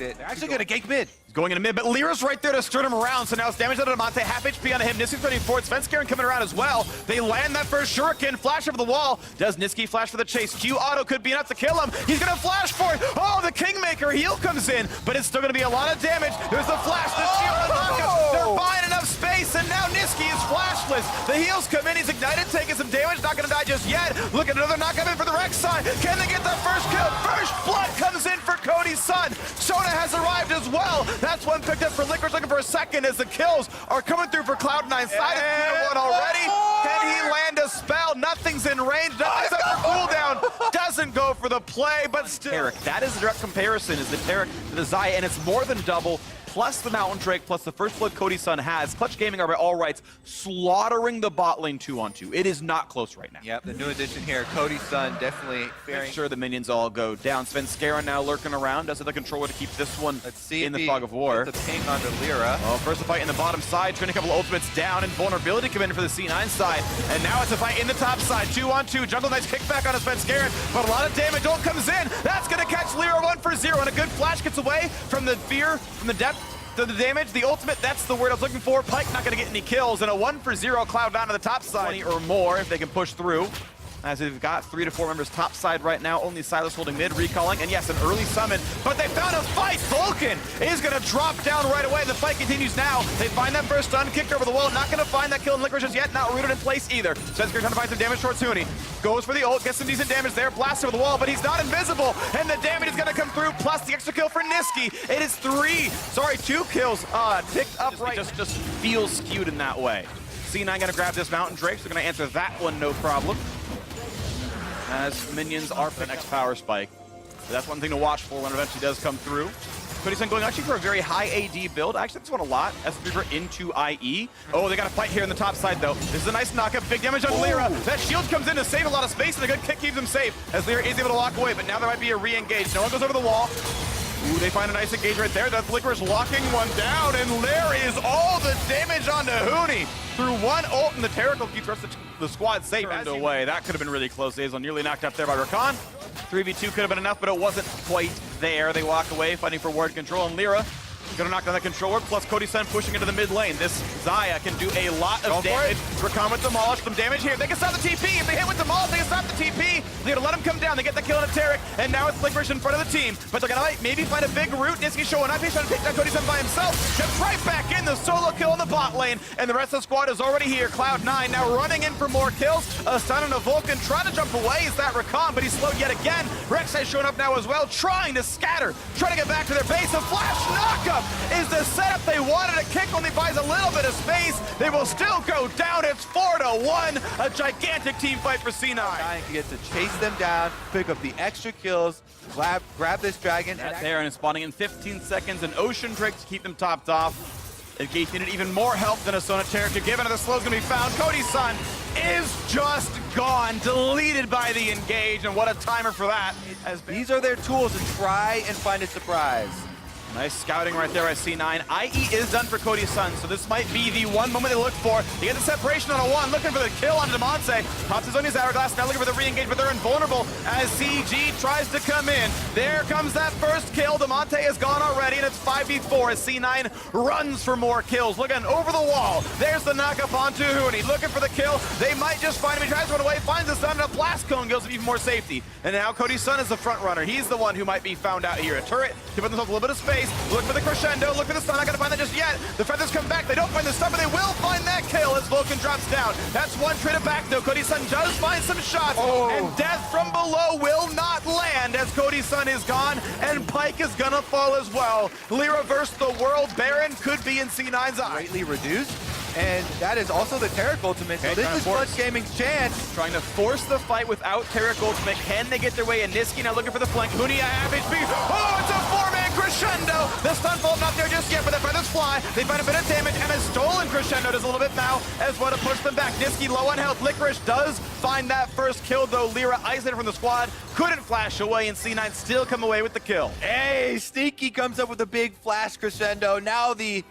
it. They're actually gonna gank mid. Going into mid, but Lyra's right there to stern him around, so now it's damage to Monte, half HP on him. Niski's running forward, Svenskeren coming around as well. They land that first shuriken, flash over the wall. Does Niski flash for the chase? Q auto could be enough to kill him. He's gonna flash for it. Oh, the Kingmaker heal comes in, but it's still gonna be a lot of damage. There's the flash, the shield, the knockup. They're buying enough space, and now Niski is flashless. The heals come in, he's ignited, taking some damage, not gonna die just yet. Look at another knockup in for the Rex side. Can they get the first kill? First blood comes in for Cody's son. Shona has arrived as well. That's one picked up for Licorice, looking for a second as the kills are coming through for Cloud9. Side of 3-1 already. Can he land a spell? Nothing's in range. Nothing's up for cooldown. Doesn't go for the play, but still. Tarek, that is the direct comparison, is the Tarek to the Xayah, and it's more than double. Plus the Mountain Drake, plus the first blood Cody's son has. Clutch Gaming are by all rights slaughtering the bot lane 2-on-2. It is not close right now. Yep, the new addition here, Cody's son, definitely faring. Make sure the minions all go down. Svenskeren now lurking around. Does have the controller to keep this one in the fog of war. The ping onto Lyra. Well, first a fight in the bottom side, trying a couple ultimates down, and vulnerability come in for the C9 side. And now it's a fight in the top side, 2-on-2. Jungle Knight's kickback on Svenskeren, but a lot of damage. Ult comes in. That's going to catch Lyra 1-for-0, and a good flash gets away from the fear, from the depth. The damage, the ultimate, that's the word I was looking for. Pyke not going to get any kills, and a 1-for-0 Cloud9 to the top side. 20 or more if they can push through. As they've got 3 to 4 members top side right now. Only Silas holding mid, recalling, and yes, an early summon. But they found a fight. Vulcan is going to drop down right away. The fight continues now. They find that first stun, kicked over the wall. Not going to find that kill in Licorice just yet. Not rooted in place either. Svenskeren trying to find some damage towards Huni. Goes for the ult, gets some decent damage there. Blast over the wall, but he's not invisible. And the damage is going to come through, plus the extra kill for Niski. It is 2 kills ticked up right. It just feels skewed in that way. C9 going to grab this Mountain Drake, so they're going to answer that one no problem. As minions are for the next power spike. So that's one thing to watch for when it eventually does come through. Cody's son going actually for a very high AD build. Actually, this one a lot. as Reaver into IE. Oh, they got a fight here in the top side, though. This is a nice knockup. Big damage on Lyra. That shield comes in to save a lot of space, and a good kick keeps him safe, as Lyra is able to walk away. But now there might be a re-engage. No one goes over the wall. Ooh, they find a nice engage right there. That's Licorice locking one down, and there is all the damage onto Huni. Through one ult, and the Terrical keeps the rest of the squad safe. Turned away. That could have been really close. Azel nearly knocked up there by Rakan. 3v2 could have been enough, but it wasn't quite there. They walk away, fighting for ward control, and Lyra gonna knock down that controller, plus Cody's son pushing into the mid lane. This Xayah can do a lot of damage. Rakan with Demolish, some damage here. They can stop the TP. If they hit with Demolish, they can stop the TP. They're gonna let him come down. They get the kill on a Tarek, and now it's Licorice in front of the team. But they're gonna maybe find a big root. Niski showing up. He's trying to take down Cody's son by himself. Gets right back in the solo kill in the bot lane, and the rest of the squad is already here. Cloud9 now running in for more kills. A stun on a Vulcan, trying to jump away. Is that Rakan, but he's slowed yet again. Rex has shown up now as well, trying to scatter, trying to get back to their base. A flash knockup is the setup they wanted. A kick only buys a little bit of space. They will still go down. It's 4-1. A gigantic team fight for C9. Trying to get to chase them down, pick up the extra kills, grab this dragon. That's there, and it's spawning in 15 seconds. An Ocean Drake to keep them topped off. Engage needed even more help than a Sona Tarek could give. Another slow's gonna be found. Cody's son is just gone, deleted by the engage, and what a timer for that. These are their tools to try and find a surprise. Nice scouting right there by C9. IE is done for Cody's son, so this might be the one moment they look for. They get the separation on a 1, looking for the kill on Demonte. Pops his on his hourglass, now looking for the re-engage, but they're invulnerable as CG tries to come in. There comes that first kill. Demonte is gone already, and it's 5v4 as C9 runs for more kills. Looking over the wall. There's the knockup onto Huni. Looking for the kill. They might just find him. He tries to run away, finds the stun, and a blast cone gives him even more safety. And now Cody's son is the front runner. He's the one who might be found out here. A turret to put themselves a little bit of space. Look for the crescendo, look for the stun, not gonna find that just yet. The feathers come back, they don't find the stun, but they will find that kill as Vulcan drops down. That's one traded back though. Cody's son does find some shots, and death from below will not land as Cody's son is gone, and Pyke is gonna fall as well. Lyra versus the world Baron could be in C9's eye. Greatly reduced. And that is also the Tarek ultimate. So this is Clutch Gaming's chance. Trying to force the fight without Tarek ultimate. Can they get their way in? Niski now looking for the flank. Huni half HP. Oh, it's a 4-man crescendo. The stun fault not there just yet, but the feathers fly. They find a bit of damage, and a stolen crescendo does a little bit now as well to push them back. Niski low on health. Licorice does find that first kill, though. Lyra isolated from the squad. Couldn't flash away, and C9 still come away with the kill. Hey, Sneaky comes up with a big flash crescendo. Now the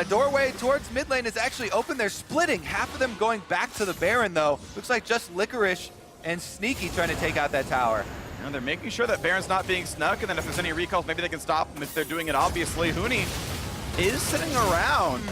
doorway towards mid lane is actually open. They're splitting. Half of them going back to the Baron, though. Looks like just Licorice and Sneaky trying to take out that tower. And they're making sure that Baron's not being snuck, and then if there's any recalls, maybe they can stop him if they're doing it, obviously. Huni is sitting around.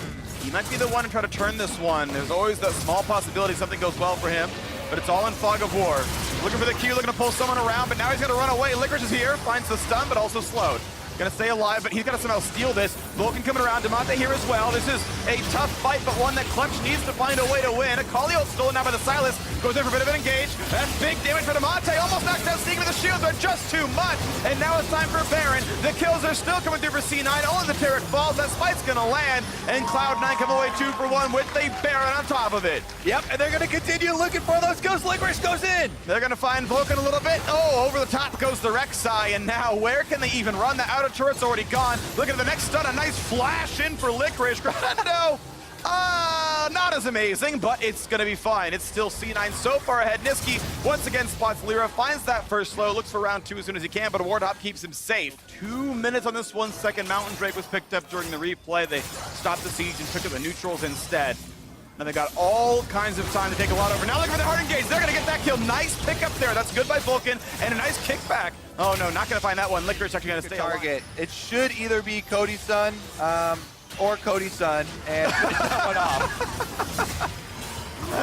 He might be the one to try to turn this one. There's always that small possibility something goes well for him, but it's all in fog of war. Looking for the Q, looking to pull someone around, but now he's gonna run away. Licorice is here, finds the stun, but also slowed. Gonna stay alive, but he's gonna somehow steal this. Vulcan coming around, Demonte here as well. This is a tough fight, but one that Clutch needs to find a way to win. Akali stolen now by the Silas, goes in for a bit of an engage. That's big damage for Demonte, almost knocked down Sneaky with the shields, but just too much. And now it's time for Baron. The kills are still coming through for C9, only the turret falls, that spike's gonna land, and Cloud9 come away 2 for 1 with the Baron on top of it. Yep, and they're gonna continue looking for those kills. Licorice goes in. They're gonna find Vulcan a little bit. Oh, over the top goes the Rek'Sai, and now where can they even run? The outer turret's already gone. Look at the next stun, a nice flash in for Licorice. Crescendo, not as amazing, but it's gonna be fine. It's still C9 so far ahead. Niski once again spots Lyra, finds that first slow, looks for round 2 as soon as he can, but a ward hop keeps him safe. 2 minutes on this 1 second. Mountain Drake was picked up during the replay. They stopped the siege and took up the neutrals instead. And they got all kinds of time to take a lot over. Now look for the hard engage. They're gonna get that kill. Nice pick up there. That's good by Vulcan, and a nice kickback. Oh no, not gonna find that one. Licorice actually gonna stay Target. It should either be Cody's son or Cody's son, and finish that one off.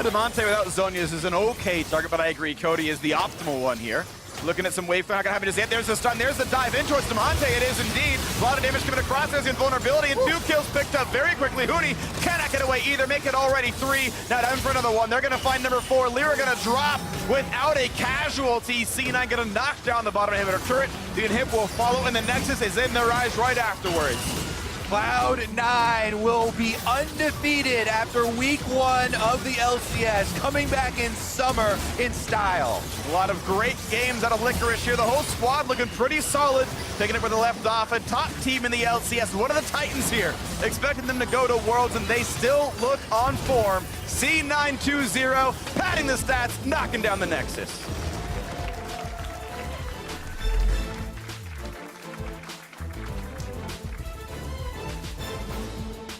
Demonte without Zhonya's is an okay target, but I agree, Cody is the optimal one here. Looking at some wave fire, not gonna happen just yet. There's the stun, there's the dive in towards Demonte. It is indeed. A lot of damage coming across. There's invulnerability, and 2 kills picked up very quickly. Huni cannot get away either. Make it already 3. Now down for another one. They're gonna find number 4. Lyra gonna drop without a casualty. C9 gonna knock down the bottom inhibitor turret. The inhib will follow, and the Nexus is in their eyes right afterwards. Cloud9 will be undefeated after week 1 of the LCS, coming back in summer in style. A lot of great games out of Licorice here. The whole squad looking pretty solid, taking it where they left off. A top team in the LCS. One of the Titans here, expecting them to go to Worlds, and they still look on form. C9 2-0, padding the stats, knocking down the Nexus.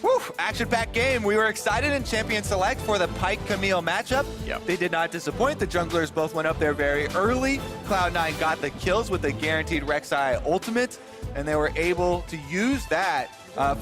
Whew, action-packed game. We were excited in Champion Select for the Pyke Camille matchup. Yep. They did not disappoint. The junglers both went up there very early. Cloud9 got the kills with the guaranteed Rek'Sai ultimate, and they were able to use that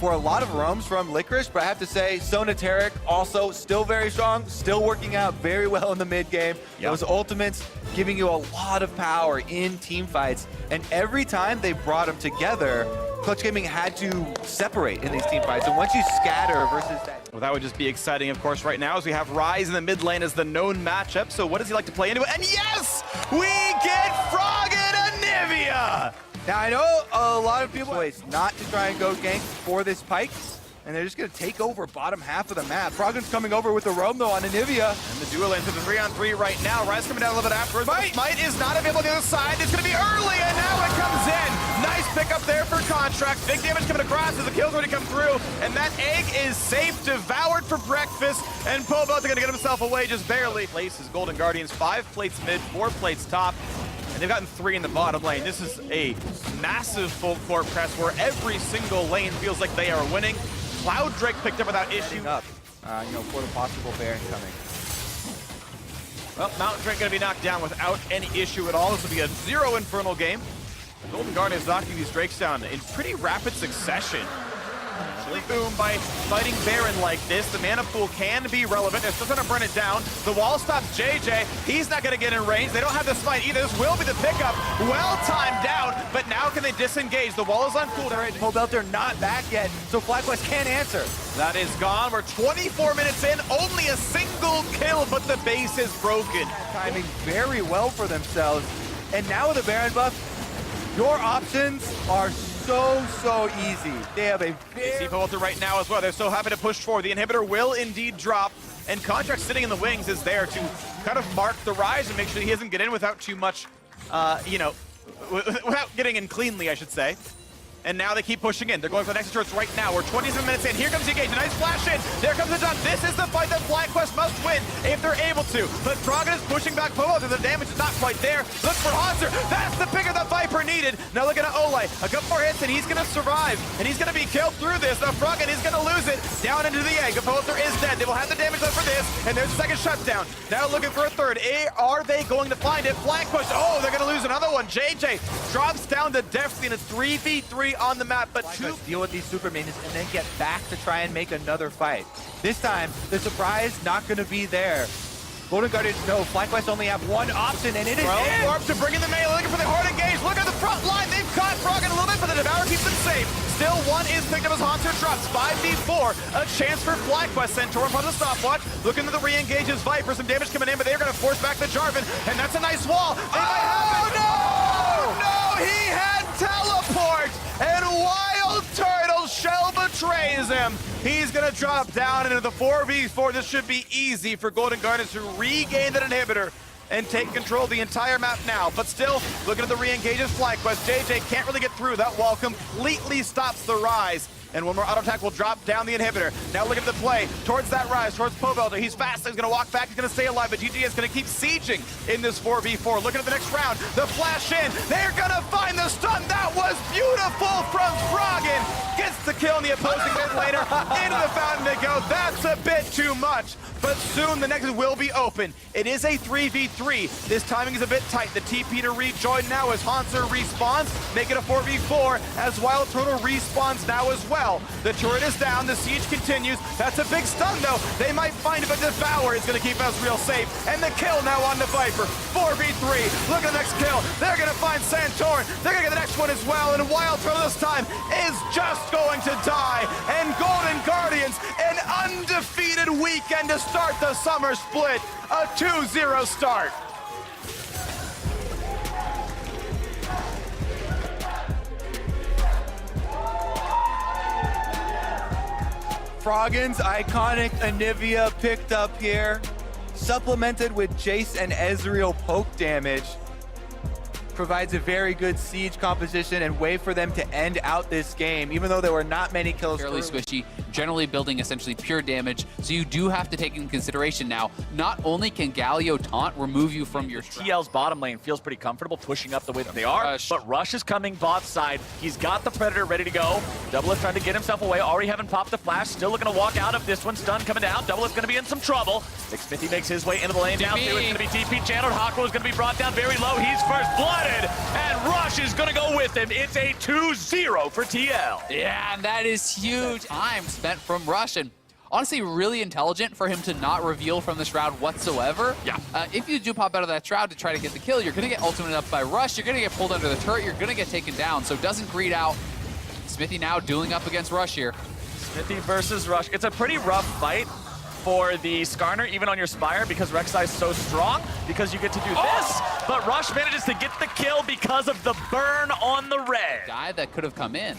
for a lot of roams from Licorice. But I have to say, Sonateric also still very strong, still working out very well in the mid game. Yep. Those ultimates giving you a lot of power in team fights, and every time they brought them together, Clutch Gaming had to separate in these team fights. And once you scatter versus that... Well, that would just be exciting, of course, right now, as we have Ryze in the mid lane as the known matchup. So what does he like to play into it? And yes! We get Frog and Anivia! Now, I know a lot of people choice not to try and go gank for this Pyke, and they're just going to take over bottom half of the map. Froggen's coming over with the roam, though, on Anivia. And the duel into the 3-on-3 right now. Ryze coming down a little bit afterwards. Smite is not available on the other side. It's going to be early, and now it comes in. Nice pickup there for Contract. Big damage coming across as the kills already come through. And that egg is safe, devoured for breakfast. And Pobo's going to get himself away just barely. Places Golden Guardians, 5 plates mid, 4 plates top. And they've gotten 3 in the bottom lane. This is a massive full court press where every single lane feels like they are winning. Cloud Drake picked up without issue. For the possible Baron coming. Well, Mountain Drake going to be knocked down without any issue at all. This will be a 0 Infernal game. The Golden Guardians knocking these Drakes down in pretty rapid succession. Boom by fighting Baron like this. The mana pool can be relevant. They're still trying to burn it down. The wall stops JJ. He's not going to get in range. They don't have the smite either. This will be the pickup. Well timed out, but now can they disengage? The wall is on cooldown. Pobelter not back yet, so FlyQuest can't answer. That is gone. We're 24 minutes in. Only a single kill, but the base is broken. Timing very well for themselves. And now with the Baron buff, your options are so easy. They have a They see Pobelter right now as well. They're so happy to push forward. The inhibitor will indeed drop, and Contract sitting in the wings is there to kind of mark the Ryze and make sure he doesn't get in without too much, without getting in cleanly, I should say. And now they keep pushing in. They're going for the next turrets right now. We're 27 minutes in. Here comes the engage. A nice flash in. There comes the dunk. This is the fight that FlyQuest must win if they're able to. But Froggen is pushing back Pogo. The damage is not quite there. Look for Hanser. That's the pick of the Viper needed. Now look at Ole. A couple more hits and he's going to survive. And he's going to be killed through this. Now Froggen is going to lose it. Down into the egg. Pogo is dead. They will have the damage left for this. And there's a second shutdown. Now looking for a third. Are they going to find it? Flank push. Oh, they're going to lose another one. JJ drops down to Deathly in a 3v3 on the map. But deal with these super minions and then get back to try and make another fight. This time, the surprise not going to be there. Golden Guardians know FlyQuest only have one option, and it is Warp to bring in the melee, looking for the hard engage. Look at the front line. They've caught Froggen a little bit, but the Devourer keeps them safe. Still, one is picked up as Hanser drops. 5v4, a chance for FlyQuest. Centaur on the stopwatch. Looking to the re-engage as Viper. Some damage coming in, but they're going to force back the Jarvan, and that's a nice wall. No! He had teleport, and Wild Turtle Shell betrays him. He's gonna drop down into the 4v4. This should be easy for Golden Guardians to regain that inhibitor and take control of the entire map now. But still, looking at the re-engages FlyQuest. JJ can't really get through. That wall completely stops the rise. And one more auto attack will drop down the inhibitor. Now look at the play towards that rise, towards Pobelter. He's fast, he's gonna walk back, he's gonna stay alive, but GG is gonna keep sieging in this 4v4. Looking at the next round, the flash in. They're gonna find the stun. That was beautiful from Froggen. Gets the kill in the opposing mid laner. Into the fountain they go. That's a bit too much. But soon the next will be open. It is a 3v3. This timing is a bit tight. The TP to rejoin now as Hanser respawns. Make it a 4v4 as Wild Turtle respawns now as well. The turret is down. The siege continues. That's a big stun though. They might find it, but Devourer is going to keep us real safe. And the kill now on the Viper. 4v3. Look at the next kill. They're going to find Santorin. They're going to get the next one as well. And Wild Turtle this time is just going to die. And Golden Guardians, an undefeated weekend to start the summer split. A 2-0 start. Froggen's iconic Anivia picked up here, supplemented with Jace and Ezreal poke damage. Provides a very good siege composition and way for them to end out this game, even though there were not many kills. Fairly squishy, generally building essentially pure damage, so you do have to take into consideration now, not only can Galio taunt remove you from your TL's bottom lane feels pretty comfortable pushing up the way that they are, but Rush is coming bot side. He's got the Predator ready to go. Doublelift trying to get himself away, already having popped the flash, still looking to walk out of this one. Stun coming down, Doublelift's going to be in some trouble. Smithy makes his way into the lane down through. It's going to be TP channeled. Hako is going to be brought down very low. He's first blooded. And Rush is going to go with him. It's a 2-0 for TL. Yeah, and that is huge time spent from Rush. And honestly, really intelligent for him to not reveal from this round whatsoever. Yeah. If you do pop out of that shroud to try to get the kill, you're going to get ultimated up by Rush. You're going to get pulled under the turret. You're going to get taken down. So doesn't greed out. Smithy now dueling up against Rush here. Smithy versus Rush. It's a pretty rough fight for the Skarner, even on your Spire, because Rek'Sai is so strong, because you get to do this, but Rush manages to get the kill because of the burn on the red. Dive that could have come in.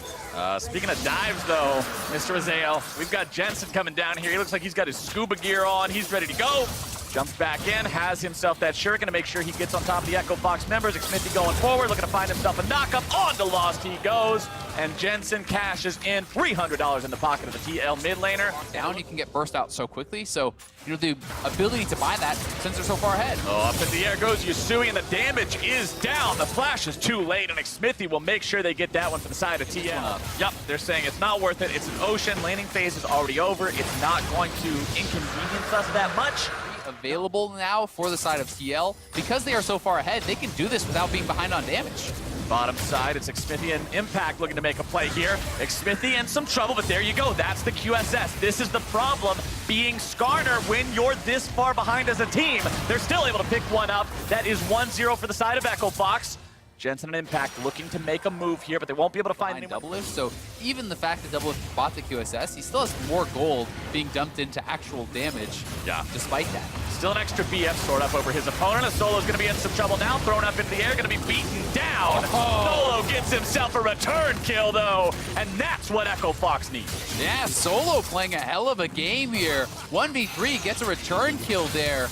Speaking of dives, though, Mr. Azael, we've got Jensen coming down here. He looks like he's got his scuba gear on. He's ready to go. Jumps back in, has himself that shuriken to make sure he gets on top of the Echo Fox members. Xmithy going forward, looking to find himself a knockup. On to Lost he goes, and Jensen cashes in $300 in the pocket of the TL mid laner. Down, you can get burst out so quickly, so you know the ability to buy that since they're so far ahead. Oh, up in the air goes Yusui, and the damage is down. The flash is too late, and Xmithy will make sure they get that one for the side of TL. Yep, they're saying it's not worth it. It's an ocean. Laning phase is already over. It's not going to inconvenience us that much. Available now for the side of TL. Because they are so far ahead, they can do this without being behind on damage. Bottom side, it's Xmithy and Impact looking to make a play here. Xmithy in some trouble, but there you go. That's the QSS. This is the problem being Skarner when you're this far behind as a team. They're still able to pick one up. That is 1-0 for the side of Echo Fox. Jensen and Impact looking to make a move here, but they won't be able to find anyone. Doublelift, so even the fact that Doublelift bought the QSS, he still has more gold being dumped into actual damage. Yeah. Despite that. Still an extra BF sword up over his opponent. A Solo's going to be in some trouble now, thrown up into the air, going to be beaten down. Solo gets himself a return kill, though, and that's what Echo Fox needs. Yeah, Solo playing a hell of a game here. 1v3 gets a return kill there.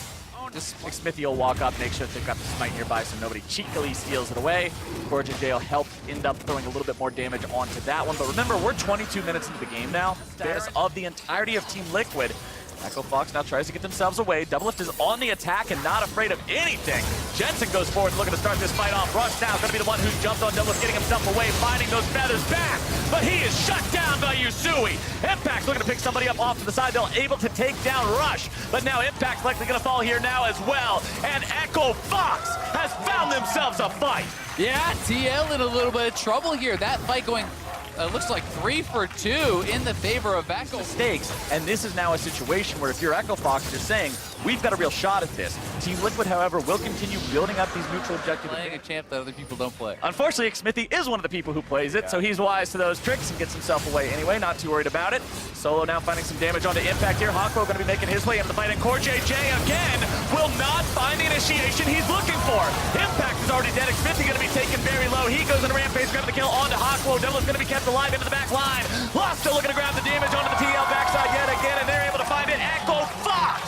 Just Smithy will walk up, make sure they've got the smite nearby so nobody cheekily steals it away. J will help end up throwing a little bit more damage onto that one. But remember, we're 22 minutes into the game now. Status of the entirety of Team Liquid. Echo Fox now tries to get themselves away. Doublelift is on the attack and not afraid of anything. Jensen goes forward looking to start this fight off. Rush now is going to be the one who jumped on Doublelift, getting himself away, finding those feathers back. But he is shut down by Yusui. Impact looking to pick somebody up off to the side. They're able to take down Rush. But now Impact's likely going to fall here now as well. And Echo Fox has found themselves a fight. yeah, TL in a little bit of trouble here. That fight going, looks like 3 for 2 in the favor of Echo. Mistakes, and this is now a situation where if you're Echo Fox, you're saying, we've got a real shot at this. Team Liquid, however, will continue building up these neutral objectives. Playing a champ that other people don't play. Unfortunately, Smithy is one of the people who plays it, so he's wise to those tricks and gets himself away anyway, not too worried about it. Solo now finding some damage onto Impact here. Hawkwo going to be making his way into the fight, and CoreJJ again will not find the initiation he's looking for. Impact is already dead. Smithy going to be taken very low. He goes into Rampage, grabbing the kill onto Hawkwo. Devil is going to be kept alive into the back line. Lost still looking to grab the damage onto the TL backside yet again, and they're able to find it. Echo Fox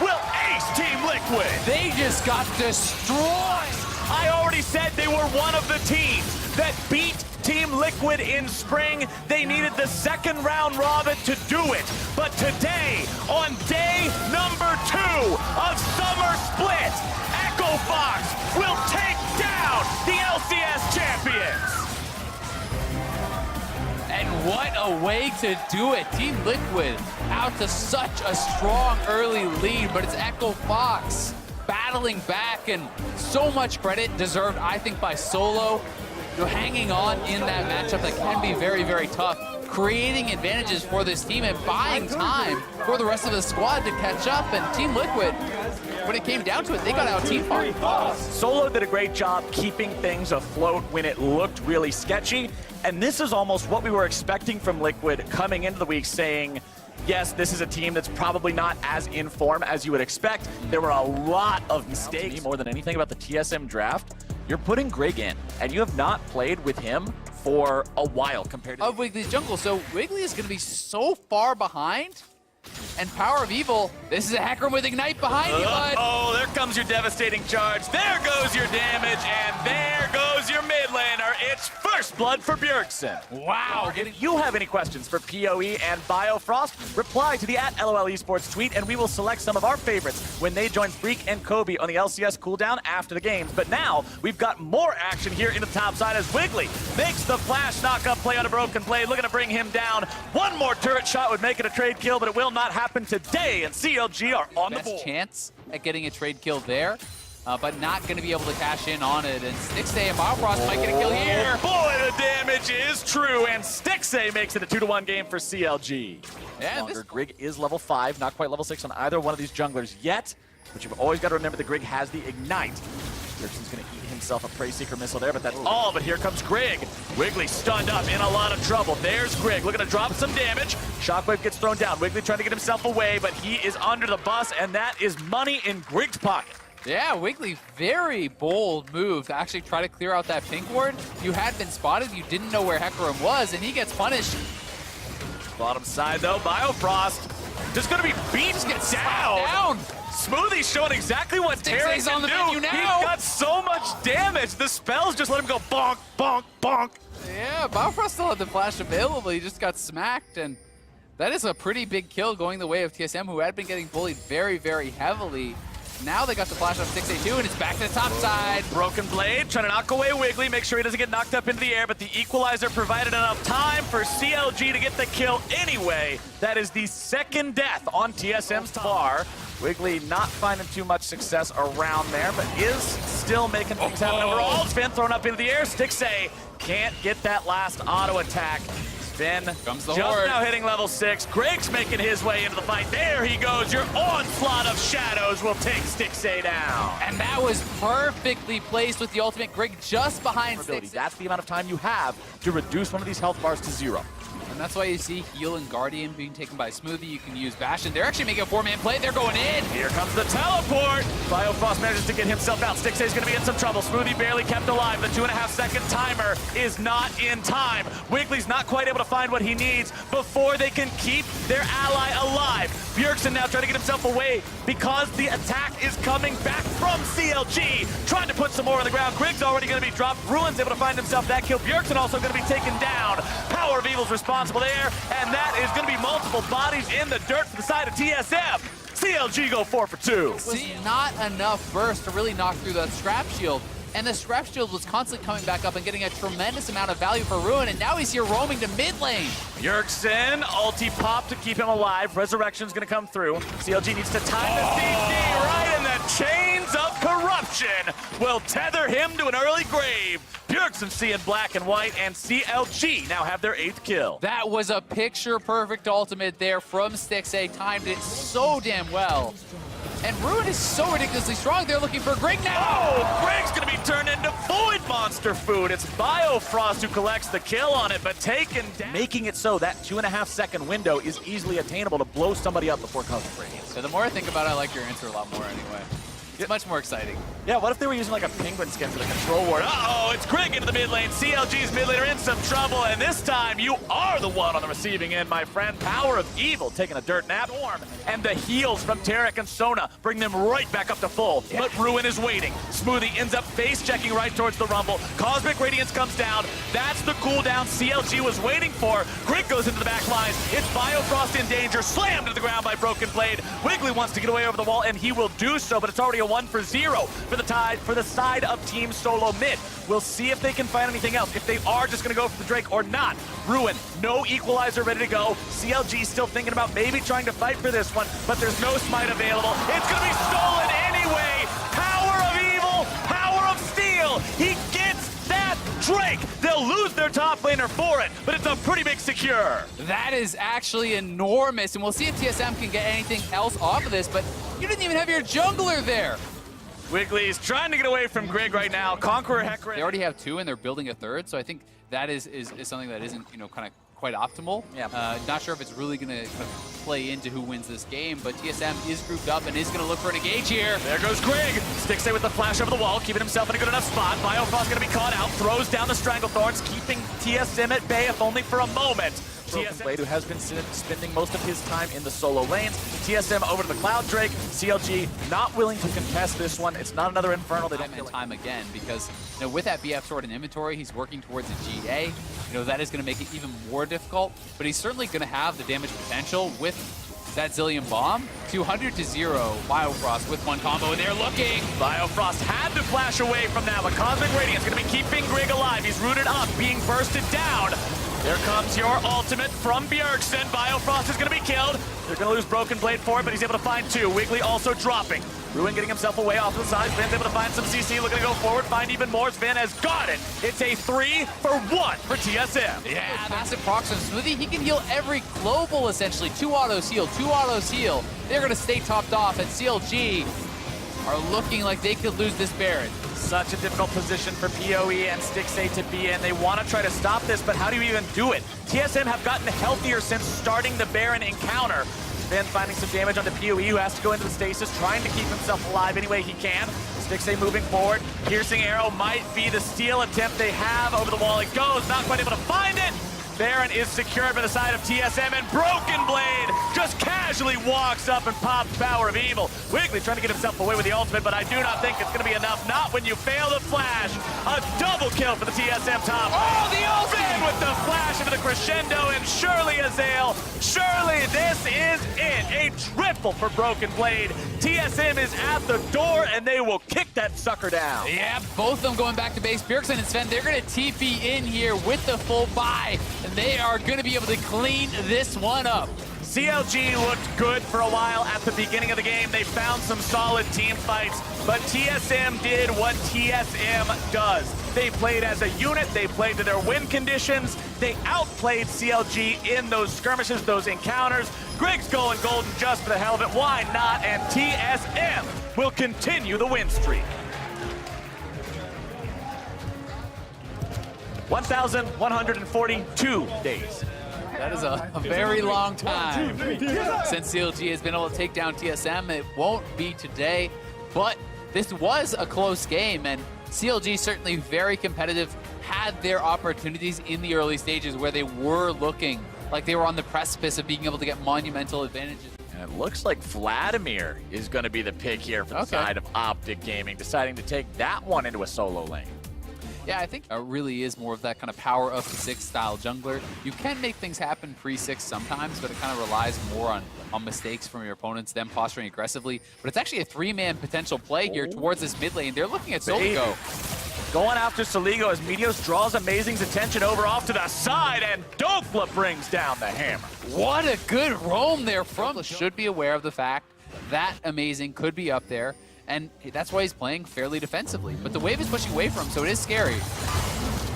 will ace Team Liquid. They just got destroyed. I already said they were one of the teams that beat Team Liquid in Spring. They needed the second round robin to do it. But today, on day number 2 of Summer Split, Echo Fox will take down the LCS champions. And what a way to do it. Team Liquid out to such a strong early lead, but it's Echo Fox battling back, and so much credit deserved, I think, by Solo. Hanging on in that matchup that can be very, very tough, creating advantages for this team and buying time for the rest of the squad to catch up. And Team Liquid, when it came down to it, they got out team fight. Solo did a great job keeping things afloat when it looked really sketchy. And this is almost what we were expecting from Liquid coming into the week, saying, yes, this is a team that's probably not as in form as you would expect. There were a lot of mistakes. More than anything about the TSM draft, you're putting Grig in, and you have not played with him for a while compared to Wiggly's jungle. So Wiggly is going to be so far behind. And Power of Evil, this is a Hecarim with Ignite behind you, bud. Oh, there comes your devastating charge. There goes your damage, and there goes your mid laner. It's first blood for Bjergsen. Wow. If you have any questions for PoE and Biofrost, reply to the @LOL Esports tweet, and we will select some of our favorites when they join Freak and Kobe on the LCS cooldown after the games. But now, we've got more action here in the top side as Wiggly makes the flash knock-up play on a Broken Blade, looking to bring him down. One more turret shot would make it a trade kill, but it will not happen today, and CLG are on the board. Best chance at getting a trade kill there, but not going to be able to cash in on it. And Stixay and Biofrost might get a kill here. Boy, the damage is true, and Stixay makes it a 2-1 game for CLG. Yeah, Grig is level 5, not quite level 6 on either one of these junglers yet, but you've always got to remember that Grig has the Ignite. Bjergsen's going to eat himself a Prey Seeker missile there, but that's all. But here comes Grig. Wiggly stunned up, in a lot of trouble. There's Grig looking to drop some damage. Shockwave gets thrown down. Wiggly trying to get himself away, but he is under the bus, and that is money in Grig's pocket. Yeah, Wiggly, very bold move to actually try to clear out that pink ward. You had been spotted, you didn't know where Hecarim was, and he gets punished. Bottom side, though, Biofrost just going to be beat down. Smoothie's showing exactly what Terry can do. He's got so much damage. The spells just let him go bonk, bonk, bonk. Yeah, Biofrost still had the flash available. He just got smacked, and that is a pretty big kill going the way of TSM, who had been getting bullied very, very heavily. Now they got the flash on 6A2, and it's back to the top side. Broken Blade trying to knock away Wiggly, make sure he doesn't get knocked up into the air, but the equalizer provided enough time for CLG to get the kill anyway. That is the second death on TSM's bar. Wiggly not finding too much success around there, but is still making things happen overall. Sven thrown up into the air. Stixay can't get that last auto attack. Sven comes the just horde. now hitting level 6. Greg's making his way into the fight. There he goes. Your onslaught of shadows will take Stixay down. And that was perfectly placed with the ultimate. Grig just behind Stixay. That's the amount of time you have to reduce one of these health bars to 0. And that's why you see Heal and Guardian being taken by Smoothie. You can use Bastion. They're actually making a 4-man play. They're going in. Here comes the teleport. Biofrost manages to get himself out. Stixay's going to be in some trouble. Smoothie barely kept alive. The 2.5-second timer is not in time. Wiggly's not quite able to find what he needs before they can keep their ally alive. Bjergsen now trying to get himself away because the attack is coming back from CLG. Trying to put some more on the ground. Grig's already going to be dropped. Ruin's able to find himself that kill. Bjergsen also going to be taken down. Power of Evil's responsible there, and that is going to be multiple bodies in the dirt for the side of TSM. CLG go 4 for 2. It was not enough burst to really knock through that scrap shield. And the scrap shield was constantly coming back up and getting a tremendous amount of value for Ruin, and now he's here roaming to mid lane. Bjergsen, ulti pop to keep him alive. Resurrection's gonna come through. CLG needs to time the CC right in the chains of corruption. Will tether him to an early grave. Bjergsen seeing black and white, and CLG now have their 8th kill. That was a picture-perfect ultimate there from Stixxay. Timed it so damn well. And Ruin is so ridiculously strong. They're looking for Grig now. Oh, Grig's gonna be turned into Void Monster food. It's Biofrost who collects the kill on it, but taken down. Making it so that 2.5-second window is easily attainable to blow somebody up before Cosmic Radiance. So the more I think about it, I like your answer a lot more anyway. It's much more exciting. Yeah, what if they were using like a penguin skin for the control ward? Uh-oh, it's Grig into the mid lane. CLG's mid laner in some trouble, and this time you are the one on the receiving end, my friend. Power of Evil taking a dirt nap. And the heals from Tarek and Sona bring them right back up to full. Yeah. But Ruin is waiting. Smoothie ends up face checking right towards the Rumble. Cosmic Radiance comes down. That's the cooldown CLG was waiting for. Grig goes into the back line. It's Biofrost in danger, slammed to the ground by Broken Blade. Wiggly wants to get away over the wall, and he will do so, but it's already a 1 for 0 for the side of Team Solo mid. We'll see if they can find anything else, if they are just gonna go for the Drake or not. Ruin, no equalizer ready to go. CLG still thinking about maybe trying to fight for this one, but there's no smite available. It's gonna be stolen anyway. Power of Evil, power of Steel. He gets that Drake. They'll lose their top laner for it, but it's a pretty big secure. That is actually enormous, and we'll see if TSM can get anything else off of this, but you didn't even have your jungler there. Wiggly's trying to get away from Grig right now. Conqueror Hecarim. They already have 2 and they're building a 3rd, so I think that is something that isn't, kind of quite optimal. Yeah. Not sure if it's really going to play into who wins this game, but TSM is grouped up and is going to look for an engage here. There goes Grig. Stixxay with the flash over the wall, keeping himself in a good enough spot. Biofrost going to be caught out, throws down the Stranglethorns, keeping TSM at bay if only for a moment. Broken Blade, who has been spending most of his time in the solo lanes. TSM over to the Cloud Drake. CLG not willing to contest this one. It's not another Infernal. They don't feel time again, because with that BF sword in inventory, he's working towards a GA. That is going to make it even more difficult, but he's certainly going to have the damage potential with that Zillion Bomb. 200 to 0 Biofrost with one combo, and they're looking. Biofrost had to flash away from that, but Cosmic Radiance going to be keeping Grig alive. He's rooted up, being bursted down. There comes your ultimate from Bjergsen. Biofrost is going to be killed. They're going to lose Broken Blade for it, but he's able to find 2. Wiggly also dropping. Ruin getting himself away off to the side. Sven's able to find some CC, looking to go forward, find even more. Sven has got it. It's a 3 for 1 for TSM. Yeah, massive procs on Smoothie. He can heal every global, essentially. 2 autos heal, 2 autos heal. They're going to stay topped off, and CLG are looking like they could lose this Baron. Such a difficult position for PoE and Stixxay to be in. They want to try to stop this, but how do you even do it? TSM have gotten healthier since starting the Baron encounter. Then finding some damage onto PoE, who has to go into the stasis, trying to keep himself alive any way he can. Stixxay moving forward. Piercing arrow might be the steal attempt they have. Over the wall it goes, not quite able to find it. Baron is secured by the side of TSM, and Broken Blade just casually walks up and pops Power of Evil. Wiggly trying to get himself away with the ultimate, but I do not think it's going to be enough. Not when you fail the flash. A double kill for the TSM top. Oh, the ultimate! With the flash into the crescendo, and surely Azael. Surely this is it. A triple for Broken Blade. TSM is at the door, and they will kick that sucker down. Yeah, both of them going back to base. Bjergsen and Sven, they're going to TP in here with the full buy. And they are going to be able to clean this one up. CLG looked good for a while at the beginning of the game. They found some solid team fights, but TSM did what TSM does. They played as a unit, they played to their win conditions, they outplayed CLG in those skirmishes, those encounters. Grig's going golden just for the hell of it, why not? And TSM will continue the win streak. 1,142 days. That is a very long time since CLG has been able to take down TSM. It won't be today, but this was a close game, and CLG certainly very competitive, had their opportunities in the early stages where they were looking like they were on the precipice of being able to get monumental advantages. And it looks like Vladimir is going to be the pick here for the side of Optic Gaming, deciding to take that one into a solo lane. Yeah, I think it really is more of that kind of power of the 6 style jungler. You can make things happen pre-6 sometimes, but it kind of relies more on mistakes from your opponents, them posturing aggressively. But it's actually a 3-man potential play here towards this mid lane. They're looking at Soligo. Going after Soligo as Meteos draws Amazing's attention over off to the side, and Dokla brings down the hammer. What a good roam there from. Should be aware of the fact that Amazing could be up there, and that's why he's playing fairly defensively. But the wave is pushing away from him, so it is scary.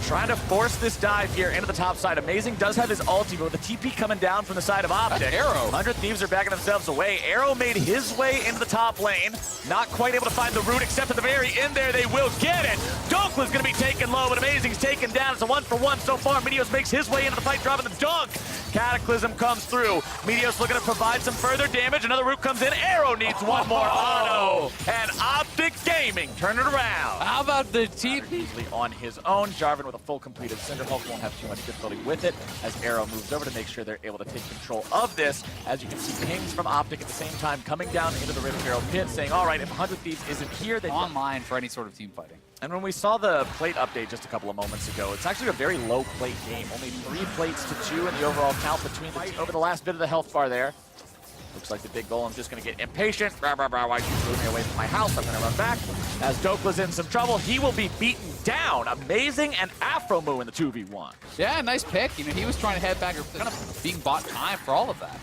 Trying to force this dive here into the top side. Amazing does have his ulti, but with the TP coming down from the side of Optic. That's Arrow. 100 Thieves are backing themselves away. Arrow made his way into the top lane. Not quite able to find the root, except at the very end there, they will get it. Dokla's gonna be taken low, but Amazing's taken down. It's a 1-for-1 so far. Meteos makes his way into the fight, dropping the dunk. Cataclysm comes through. Meteos looking to provide some further damage. Another root comes in. Arrow needs one more auto. And Optic Gaming turn it around. How about the TP? Easily on his own. Jarvan with a full completed Cinderhulk won't have too much difficulty with it as Arrow moves over to make sure they're able to take control of this. As you can see, pings from Optic at the same time coming down into the Rift Arrow pit saying, all right, if 100 Thieves isn't here, they Online for any sort of team fighting. And when we saw the plate update just a couple of moments ago, it's actually a very low plate game. Only 3 plates to 2 in the overall count between the two. Over the last bit of the health bar there. Looks like the big golem's just going to get impatient. Why you threw me away from my house? I'm going to run back. As Dokla's in some trouble, he will be beaten down. Amazing and Afromoo in the 2v1. Yeah, nice pick. You know, he was trying to head back, or kind of being bought time for all of that.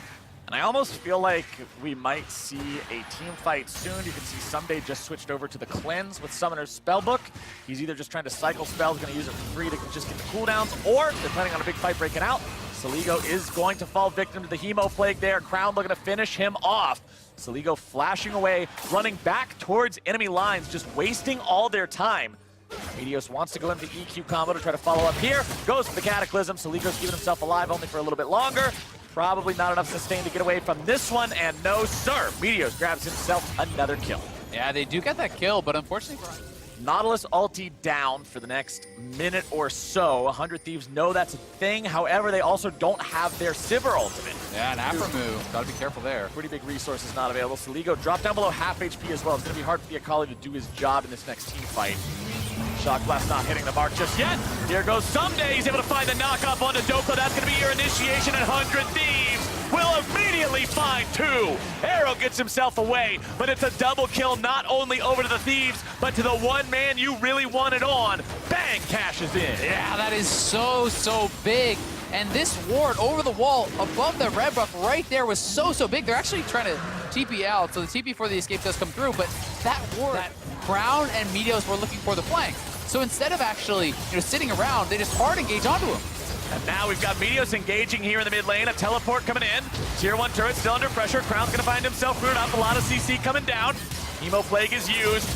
And I almost feel like we might see a team fight soon. You can see Someday just switched over to the Cleanse with Summoner's Spellbook. He's either just trying to cycle spells, going to use it for free to just get the cooldowns, or they're planning on a big fight breaking out. Soligo is going to fall victim to the Hemo Plague there. Crown looking to finish him off. Soligo flashing away, running back towards enemy lines, just wasting all their time. Meteos wants to go into the EQ combo to try to follow up here. Goes for the Cataclysm. Soligo's keeping himself alive only for a little bit longer. Probably not enough sustain to get away from this one, and no sir. Meteos grabs himself another kill. Yeah, they do get that kill, but unfortunately for Nautilus ulti down for the next minute or so. 100 Thieves know that's a thing. However, they also don't have their Sivir ultimate. Yeah, an Afromoo. Gotta be careful there. Pretty big resources not available. Soligo dropped down below half HP as well. It's gonna be hard for the Akali to do his job in this next team fight. Shock Blast not hitting the mark just yet. Here goes Someday. He's able to find the knockoff onto Dokla. That's going to be your initiation, and 100 Thieves will immediately find 2. Arrow gets himself away, but it's a double kill not only over to the Thieves, but to the one man you really wanted on. Bang, cashes in. Yeah, that is so big. And this ward over the wall above the red buff right there was so big. They're actually trying to TP out, so the TP for the escape does come through, but that ward, that Crown and Meteos were looking for the flank. So instead of actually, sitting around, they just hard engage onto him. And now we've got Meteos engaging here in the mid lane. A teleport coming in. Tier 1 turret still under pressure. Crown's going to find himself rooted up. A lot of CC coming down. Hemo Plague is used.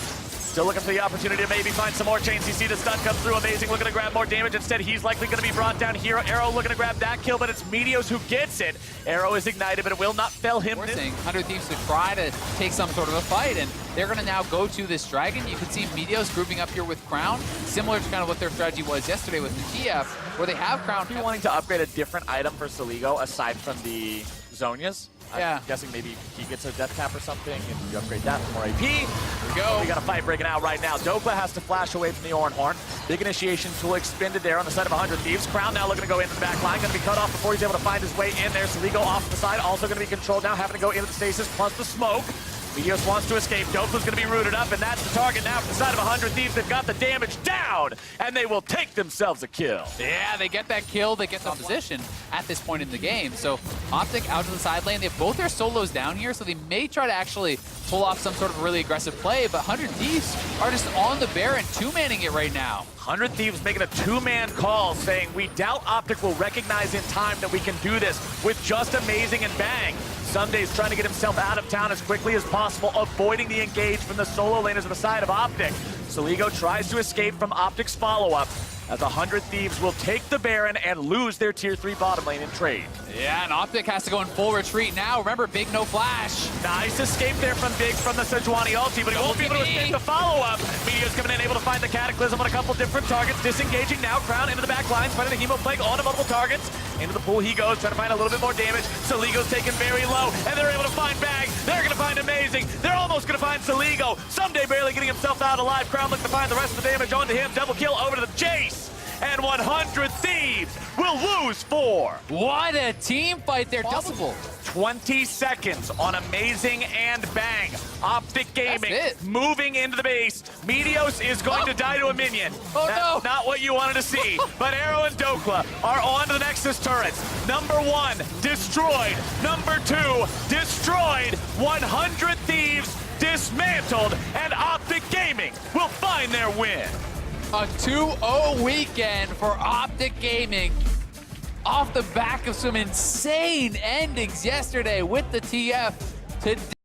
Still looking for the opportunity to maybe find some more chains. You see the stun come through. Amazing looking to grab more damage. Instead, he's likely going to be brought down here. Arrow looking to grab that kill, but it's Meteos who gets it. Arrow is ignited, but it will not fell him. Forcing 100 Thieves to try to take some sort of a fight, and they're going to now go to this dragon. You can see Meteos grouping up here with Crown, similar to kind of what their strategy was yesterday with the TF, where they have Crown. Are you wanting to upgrade a different item for Soligo aside from the Zonias? Yeah. I'm guessing maybe he gets a death cap or something, and you upgrade that for more AP. Here we go. We got a fight breaking out right now. Dokla has to flash away from the Ornhorn. Big initiation tool expended there on the side of 100 Thieves. Crown now looking to go into the back line. Going to be cut off before he's able to find his way in there. Soligo off to the side, also going to be controlled now, having to go into the stasis plus the smoke. Meteos wants to escape. Dokla's going to be rooted up, and that's the target now for the side of 100 Thieves. They've got the damage down, and they will take themselves a kill. Yeah, they get that kill. They get the position at this point in the game. So Optic out to the side lane. They have both their solos down here, so they may try to actually pull off some sort of really aggressive play, but 100 Thieves are just on the Baron, two-manning it right now. 100 Thieves making a two-man call, saying we doubt Optic will recognize in time that we can do this with just Amazing and Bang. Sunday's trying to get himself out of town as quickly as possible, avoiding the engage from the solo laners on the side of Optic. Soligo tries to escape from Optic's follow-up, as 100 Thieves will take the Baron and lose their tier 3 bottom lane in trade. Yeah, and Optic has to go in full retreat now. Remember, Big no flash. Nice escape there from Big from the Sejuani ulti, but he won't be able to escape the follow-up. Meteos coming in, able to find the Cataclysm on a couple different targets. Disengaging now. Crown into the back lines, finding the Hemo Plague onto multiple targets. Into the pool he goes, trying to find a little bit more damage. Saligo's taken very low, and they're able to find Bag. They're going to find Amazing. They're almost going to find Saligo. Someday barely getting himself out alive. Crown looking to find the rest of the damage onto him. Double kill over to the chase. And 100 Thieves will lose 4. What a team fight there. Possible. 20 seconds on Amazing and Bang. Optic Gaming moving into the base. Meteos is going to die to a minion. Oh, no. Not what you wanted to see. But Arrow and Dokla are on to the Nexus turrets. Number 1, destroyed. Number 2, destroyed. 100 Thieves dismantled. And Optic Gaming will find their win. A 2-0 weekend for Optic Gaming off the back of some insane endings yesterday with the TF. Today